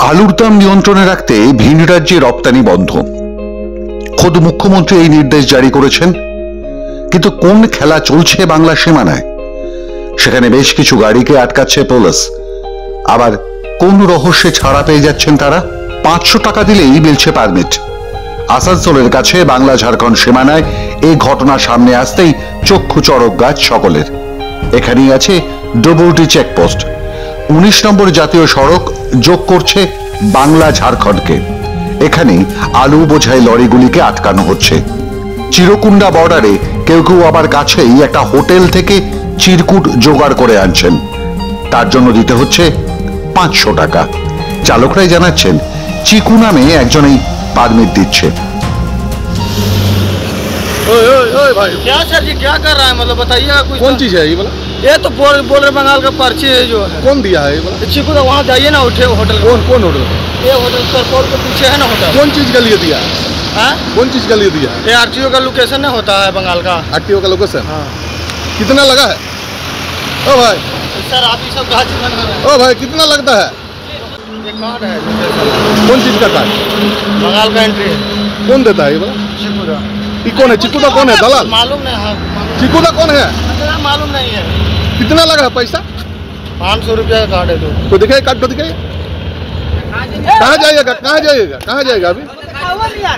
আলুর দাম নিয়ন্ত্রণে রাখতে ভিন রাজ্যে রপ্তানি বন্ধ। খোদ মুখ্যমন্ত্রী এই নির্দেশ জারি করেছেন। কিন্তু কোন খেলা চলছে বাংলা সীমানায়? সেখানে বেশ কিছু গাড়িকে আটকাচ্ছে পুলিশ। আবার কোন রহস্যে ছাড়া পেয়ে যাচ্ছেন তারা? 500 টাকা দিলেই মিলছে পারমিট। আসানসোলের কাছে বাংলা ঝাড়খণ্ড সীমানায় এই ঘটনা সামনে আসতেই চক্ষু চড়ক গাছ সকলের। এখানেই আছে ডুবুরটি চেকপোস্ট। 19 নম্বর জাতীয় সড়ক যোগ করছে বাংলা ঝাড়খণ্ডকে। এখানে আলু বোঝাই লরিগুলিকে আটকানো হচ্ছে। চিরকুন্ডা বর্ডারে কেউ কেউ আবার কাছেই একটা হোটেল থেকে চিরকুট জোগাড় করে আনছেন। তার জন্য দিতে হচ্ছে 500 টাকা। চালকরাই জানাচ্ছেন চিকু নামে একজন এই পারমিট দিচ্ছে। भाई क्या सर जी क्या कर रहा है, मतलब बताइए कुछ। कौन चीज है ये वाला? ये तो बोल रहे बंगाल का पर्ची है जो है। कौन दिया है ये वाला? चिकू तो वहाँ जाइए ना, उठे होटल। कौन होटल? ये होटल सरपोल के पीछे है ना होटल। कौन चीज का लिए दिया? हाँ कौन चीज का लिए दिया? ये आरटीओ का लोकेशन नहीं होता है बंगाल का। आरटीओ का लोकेशन? हाँ कितना लगा है? ओ भाई, सर आप ही सब गाजी बन रहे हैं। ओ भाई कितना लगता है? ये कार्ड है लोकेशन। कौन चीज का कार्ड? बंगाल का एंट्री है। कौन देता है ये वाला? चिकू का। ये कौन है? चिकू दा कौन है? दलाल? मालूम नहीं। हाँ चिकू दा कौन है? मालूम नहीं है। कितना लगा है पैसा? 500 रुपया का कार्ड है। तो दिखाइए कार्ड तो दिखाइए। कहाँ जाइएगा? कहाँ जाइएगा? कहाँ जाएगा अभी?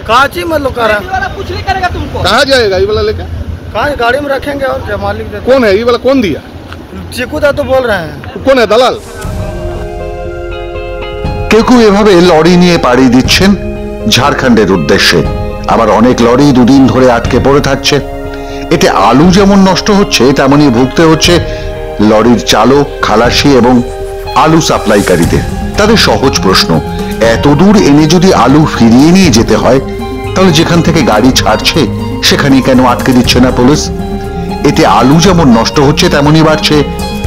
काची मतलब कर रहा है, कुछ नहीं करेगा तुमको। कहाँ जाएगा ये वाला लेकर? कहाँ गाड़ी में रखेंगे और क्या, मालिक देते। कौन है ये वाला? कौन दिया? चिकू दा तो बोल रहे हैं। कौन है दलाल? কেউ কেউ এভাবে লরি নিয়ে পাড়ি দিচ্ছেন ঝাড়খণ্ডের উদ্দেশ্যে। আবার অনেক লরি দুদিন ধরে আটকে পড়ে থাকছে। এতে আলু যেমন নষ্ট হচ্ছে, তেমনি ভুগতে হচ্ছে লরির চালক, খালাসি এবং আলু সাপ্লাইকারীদের। তাদের সহজ প্রশ্ন, এত দূর এনে যদি আলু ফিরিয়ে নিয়ে যেতে হয়, তাহলে যেখান থেকে গাড়ি ছাড়ছে সেখানেই কেন আটকে দিচ্ছে না পুলিশ? এতে আলু যেমন নষ্ট হচ্ছে, তেমনি বাড়ছে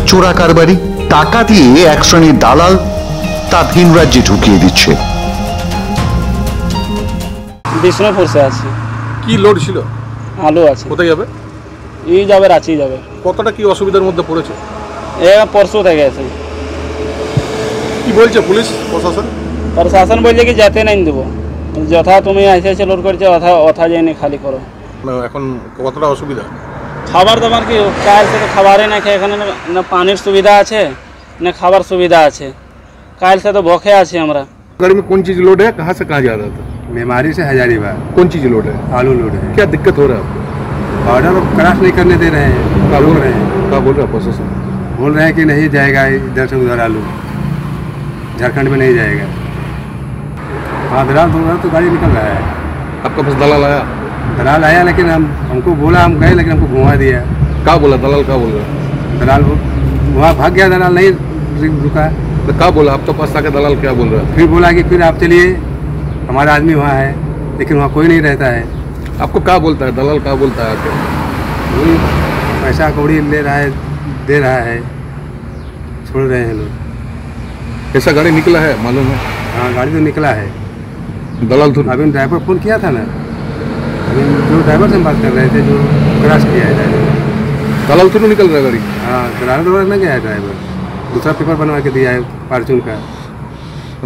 চোরা কারবারি। টাকা দিয়ে এক শ্রেণীর দালাল তা ভিন রাজ্যে ঢুকিয়ে দিচ্ছে। বিষ্ণুপুর সে আছি। কি লোড ছিল? আলু আছে। কোথায় যাবে? এই যাবে, রাঁচি যাবে। কতটা কি অসুবিধার মধ্যে পড়েছে? এ পরশু থেকে আছে। কি বলছে পুলিশ প্রশাসন? প্রশাসন বলছে কি যেতে নাই দেবো, যথা তুমি এসে লোড করছো অথা যায়নি খালি করো। এখন কতটা অসুবিধা? খাবার দাবার কি কাল से तो খাবারে না খেয়ে, এখানে না পানির সুবিধা আছে না খাবার সুবিধা আছে। কাল से तो ভোকে আছি আমরা। गाड़ी में कौन चीज लोड है? कहाँ से कहाँ जा रहा था? मेमारी से हजारीबाग। कौन चीज लोड है? आलू लोड है। क्या दिक्कत हो रहा है आपको? ऑर्डर क्रॉस नहीं करने दे रहे हैं। क्या बोल बोल रहे हैं? क्या बोल रहा है प्रशासन? बोल रहे हैं कि नहीं जाएगा इधर से उधर आलू, झारखंड में नहीं जाएगा। हाँ दलाल बोल रहा तो गाड़ी निकल रहा है। आपका पास दलाल आया? दलाल आया लेकिन हमको बोला, हम गए लेकिन हमको घुमा दिया। क्या बोला दलाल? क्या बोल रहा है? दलाल वहाँ भाग गया, दलाल नहीं रुका। तो क्या बोला आपके पास आके दलाल? क्या बोल रहा है? फिर बोला कि फिर आप चलिए, हमारा आदमी वहाँ है, लेकिन वहाँ कोई नहीं रहता है। आपको क्या बोलता है दलाल? क्या बोलता है आके? वही पैसा कौड़ी ले रहा है, दे रहा है, छोड़ रहे हैं लोग। कैसा गाड़ी निकला है मालूम है? हाँ गाड़ी तो निकला है। दलाल तो अभी ड्राइवर फोन किया था ना, अभी जो ड्राइवर से हम बात कर रहे थे, जो क्रॉस किया है ड्राइवर। दलाल तो निकल रहा है गाड़ी। हाँ ड्राइवर में गया है, ड्राइवर दूसरा पेपर बनवा के दिया है फॉर्चून का।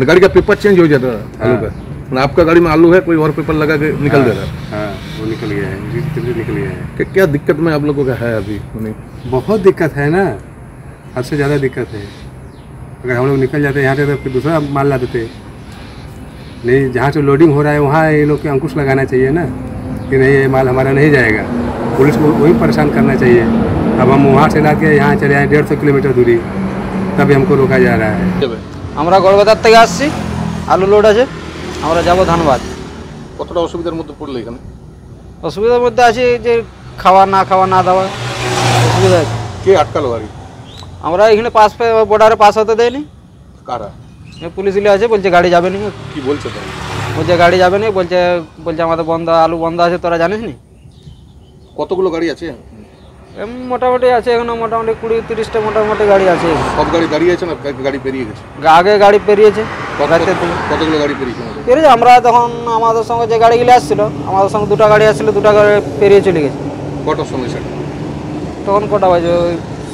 गाड़ी का पेपर चेंज हो जाता है आलू का। आपका गाड़ी में आलू है, कोई और पेपर लगा के निकल दे रहा है। हाँ वो निकल गया है, निकल गया है। क्या दिक्कत में आप लोगों का है अभी? बहुत दिक्कत है ना, हद से ज़्यादा दिक्कत है। अगर हम लोग निकल जाते यहाँ से तो फिर दूसरा माल ला देते। नहीं, जहाँ से लोडिंग हो रहा है वहाँ ये लोग के अंकुश लगाना चाहिए ना, कि नहीं ये माल हमारा नहीं जाएगा। पुलिस को वही परेशान करना चाहिए। अब हम वहाँ से ला के यहाँ चले आए 150 किलोमीटर दूरी, तभी हमको रोका जा रहा है। আমরা গড়বাজার থেকে আসছি, আলু লোড আছে, আমরা যাব ধানবাদ। কতটা অসুবিধার মধ্যে পড়লে এখানে? অসুবিধার মধ্যে আছে যে খাওয়া না দেওয়া অসুবিধা আছে। কে আটকালো গাড়ি? আমরা এখানে পাস বর্ডারে পাস হতে দেয়নি। কারা? পুলিশ আছে, বলছে গাড়ি যাবে না। কি বলছে তো? বলছে গাড়ি যাবে না, বলছে আমাদের বন্ধ, আলু বন্ধ আছে, তোরা জানিস নি। কতগুলো গাড়ি আছে? মোটামুটি আছে এখানে, মোটামুটি 20-30টা মোটামুটি গাড়ি আছে। সব গাড়ি দাঁড়িয়ে আছে না গাড়ি পেরিয়ে গেছে? আগে গাড়ি পেরিয়েছে। কতগুলো গাড়ি পেরিয়েছে? আমরা তখন আমাদের সঙ্গে যে গাড়িগুলো আসছিল, আমাদের সঙ্গে দুটো গাড়ি আসছিল, দুটো গাড়ি পেরিয়ে চলে গেছে। কটার সময় সেটা? তখন কটা বাজে? ওই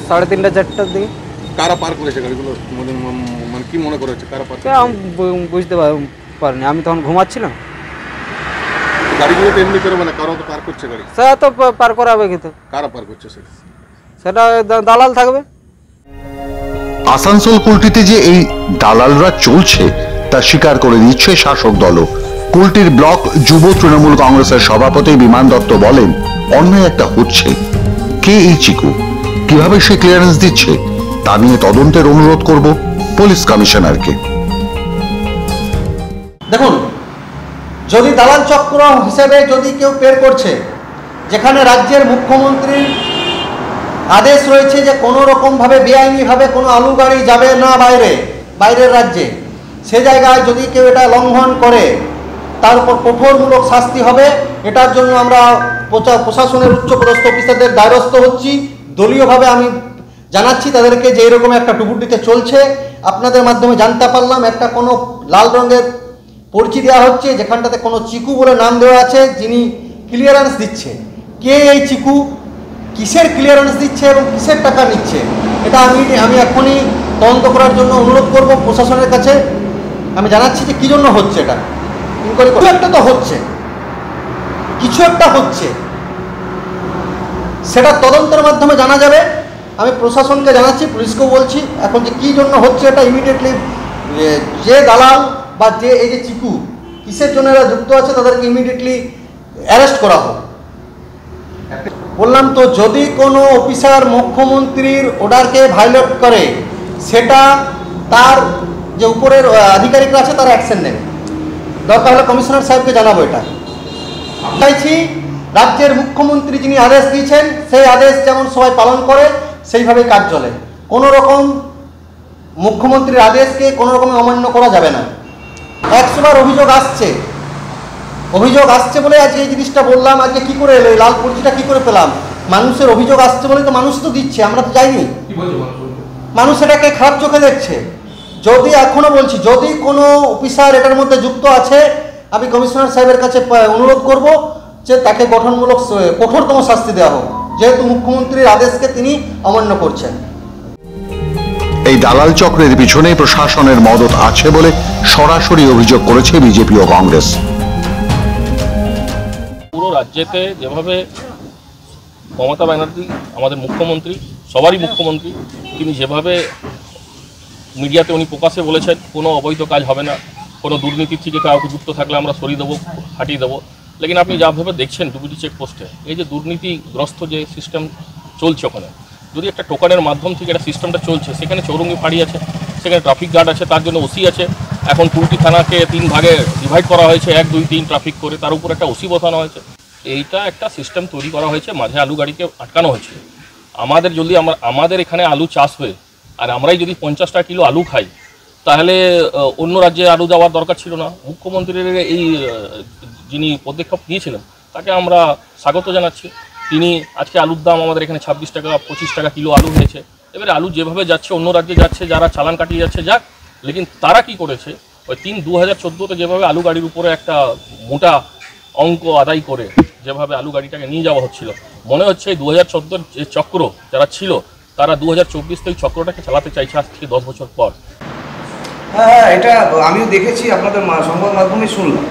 3:30 4টার দিকে। কারা পার করেছে গাড়িগুলো মানে কি মনে করা হচ্ছে কারা পার সে আমি বুঝতে পারিনি, আমি তখন ঘুমাচ্ছিলাম। গাড়িগুলো তো এমনি করে মানে কারো তো পার করছে গাড়ি, সে তো পার করাবে, কিন্তু কারা পার করছে সেটা সেটা দালাল থাকবে। আসানসোল কুলটিতে যে এই দালালরা চলছে তা স্বীকার করে দিচ্ছে শাসক দলও। কুলটির ব্লক যুব তৃণমূল কংগ্রেসের সভাপতি বিমান দত্ত বলেন, অন্যায় একটা হচ্ছে। কে এই চিকু, কিভাবে সে ক্লিয়ারেন্স দিচ্ছে তা নিয়ে তদন্তের অনুরোধ করব পুলিশ কমিশনারকে। দেখুন, যদি দালাল চক্র হিসেবে যদি কেউ বের করছে, যেখানে রাজ্যের মুখ্যমন্ত্রীর আদেশ রয়েছে যে কোনো রকমভাবে বেআইনিভাবে কোনো আলু গাড়ি যাবে না বাইরের রাজ্যে, সে জায়গায় যদি কেউ এটা লঙ্ঘন করে তার উপর কঠোরমূলক শাস্তি হবে। এটার জন্য আমরা প্রশাসনের উচ্চপদস্থ অফিসারদের দ্বারস্থ হচ্ছি। দলীয়ভাবে আমি জানাচ্ছি তাদেরকে যে এরকম একটা টুকুটিতে চলছে। আপনাদের মাধ্যমে জানতে পারলাম একটা কোনো লাল রঙের পরিচয় দেওয়া হচ্ছে, যেখানটাতে কোনো চিকু বলে নাম দেওয়া আছে, যিনি ক্লিয়ারেন্স দিচ্ছে। কে এই চিকু, কিসের ক্লিয়ারেন্স দিচ্ছে এবং কিসের টাকা নিচ্ছে, এটা আমি এখনই তদন্ত করার জন্য অনুরোধ করব প্রশাসনের কাছে। আমি জানাচ্ছি যে কী জন্য হচ্ছে এটা, ইনকোয়ারি কিছু একটা তো হচ্ছে, কিছু একটা হচ্ছে, সেটা তদন্তের মাধ্যমে জানা যাবে। আমি প্রশাসনকে জানাচ্ছি, পুলিশকেও বলছি এখন যে কী জন্য হচ্ছে এটা ইমিডিয়েটলি যে দালাল বা যে এই যে চিকু কিসের জন্য এরা যুক্ত আছে তাদেরকে ইমিডিয়েটলি অ্যারেস্ট করা হোক। বললাম তো, যদি কোনো অফিসার মুখ্যমন্ত্রীর অর্ডারকে ভায়োলেট করে, সেটা তার যে উপরের আধিকারিকরা আছে তারা অ্যাকশন নেবে। দরকার হলে কমিশনার সাহেবকে জানাবো। এটা চাইছি রাজ্যের মুখ্যমন্ত্রী যিনি আদেশ দিয়েছেন সেই আদেশ যেমন সবাই পালন করে, সেইভাবেই কাজ চলে। কোনো রকম মুখ্যমন্ত্রীর আদেশকে কোনো রকম অমান্য করা যাবে না। 100 বার অভিযোগ আসছে বলে আজকে এই জিনিসটা বললাম। আজকে কি করে এলো, এই লাল পরিচিটা কি করে পেলাম? মানুষের অভিযোগ আসছে বলে তো মানুষ তো দিচ্ছে, আমরা তো যাইনি। মানুষ এটাকে খারাপ চোখে দেখছে। যদি এখনো বলছি, যদি কোনো অফিসার এটার মধ্যে যুক্ত আছে, আমি কমিশনার সাহেবের কাছে অনুরোধ করব যে তাকে গঠনমূলক কঠোরতম শাস্তি দেওয়া হোক, যেহেতু মুখ্যমন্ত্রীর আদেশকে তিনি অমান্য করছেন। এই দালাল চক্রের পিছনে প্রশাসনের মদত আছে বলে সরাসরি অভিযোগ করেছে বিজেপি ও কংগ্রেস। পুরো রাজ্যেতে যেভাবে মমতা ব্যানার্জি আমাদের মুখ্যমন্ত্রী, সবারই মুখ্যমন্ত্রী, তিনি যেভাবে মিডিয়াতে উনি প্রকাশ্যে বলেছেন কোনো অবৈধ কাজ হবে না, কোনো দুর্নীতির থেকে কাউকে যুক্ত থাকলে আমরা সরিয়ে দেবো, হাঁটিয়ে দেবো। লেকিন আপনি যাভাবে দেখছেন ডুবুরি চেকপোস্টে এই যে দুর্নীতিগ্রস্ত যে সিস্টেম চলছে, ওখানে যদি একটা টোকানের মাধ্যম থেকে একটা সিস্টেমটা চলছে, সেখানে চৌরঙ্গি ফাঁড়ি আছে, সেখানে ট্রাফিক গার্ড আছে, তার জন্য ওসি আছে। এখন কুলটি থানাকে 3 ভাগে ডিভাইড করা হয়েছে, 1, 2, 3 ট্রাফিক করে, তার উপর একটা ওসি বসানো হয়েছে। এইটা একটা সিস্টেম তৈরি করা হয়েছে, মাঝে আলু গাড়িকে আটকানো হয়েছে। আমাদের এখানে আলু চাষ হয়ে আর আমরাই যদি 50 টাকা কিলো আলু খাই, তাহলে অন্য রাজ্যে আলু দেওয়ার দরকার ছিল না। মুখ্যমন্ত্রীর এই যিনি পদক্ষেপ নিয়েছিলেন তাকে আমরা স্বাগত জানাচ্ছি। তিনি আজকে আলুর দাম আমাদের এখানে 26 টাকা 25 টাকা কিলো আলু হয়েছে। এবারে আলু যেভাবে যাচ্ছে অন্য রাজ্যে যাচ্ছে, যারা চালান কাটিয়ে যাচ্ছে যাক, লেকিন তারা কি করেছে, ওই 2014-তে যেভাবে আলু গাড়ির উপরে একটা মোটা অঙ্ক আদায় করে যেভাবে আলু গাড়িটাকে নিয়ে যাওয়া হচ্ছিল, মনে হচ্ছে 2014-র যে চক্র যারা ছিল তারা 2024-তে এই চক্রটাকে চালাতে চাইছে আজ থেকে 10 বছর পর। হ্যাঁ, এটা আমিও দেখেছি, আপনাদের সংবাদ মাধ্যমে শুনলাম,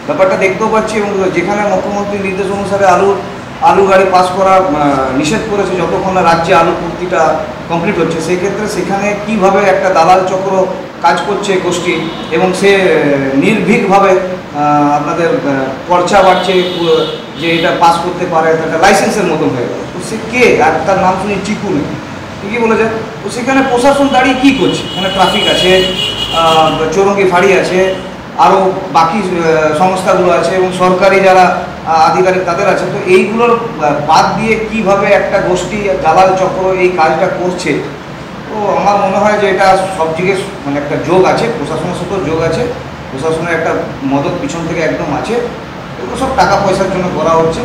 ব্যাপারটা দেখতেও পাচ্ছি। এবং যেখানে মুখ্যমন্ত্রীর নির্দেশ অনুসারে আলু গাড়ি পাস করা নিষেধ করেছে যতক্ষণ না রাজ্যে আলু পূর্তিটা কমপ্লিট হচ্ছে, সেই ক্ষেত্রে সেখানে কিভাবে একটা দালাল চক্র কাজ করছে গোষ্ঠী, এবং সে নির্ভীকভাবে আপনাদের খরচা বাড়ছে যে এটা পাস করতে পারে, একটা লাইসেন্সের মতন হয়ে গেল। তো সে কে, আর তার নাম শুনি চিকু নেই, ঠিকই বলেছে। তো সেখানে প্রশাসন দাঁড়িয়ে কী করছে? এখানে ট্রাফিক আছে, চৌরঙ্গি ফাঁড়ি আছে, আরও বাকি সংস্থাগুলো আছে এবং সরকারি যারা আধিকারিক তাদের আছে। তো এইগুলোর বাদ দিয়ে কিভাবে একটা গোষ্ঠী দালাল চক্র এই কাজটা করছে, তো আমার মনে হয় যে এটা সব দিকে মানে একটা যোগ আছে, প্রশাসনের সাথেও যোগ আছে, প্রশাসনের একটা মদত পিছন থেকে একদম আছে। এগুলো সব টাকা পয়সার জন্য করা হচ্ছে।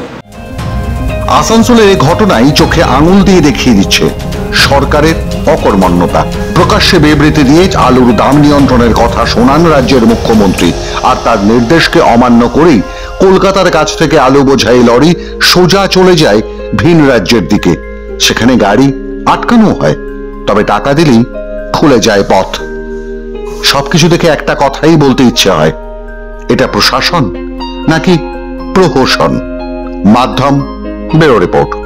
আসানসোলের এই ঘটনায় চোখে আঙুল দিয়ে দেখিয়ে দিচ্ছে সরকারের অকর্মণ্যতা। প্রকাশ্যে বিবৃতি দিয়ে আলুর দাম নিয়ন্ত্রণের কথা শোনান রাজ্যের মুখ্যমন্ত্রী, আর তার নির্দেশকে অমান্য করেই কলকাতার কাছ থেকে আলু বোঝাই লরি সোজা চলে যায় ভিন রাজ্যের দিকে, সেখানে গাড়ি আটকানো হয়। তবে টাকা দিলেই খুলে যায় পথ। সবকিছু দেখে একটা কথাই বলতে ইচ্ছে হয়, এটা প্রশাসন নাকি প্রহসন? মাধ্যম ব্যুরো রিপোর্ট।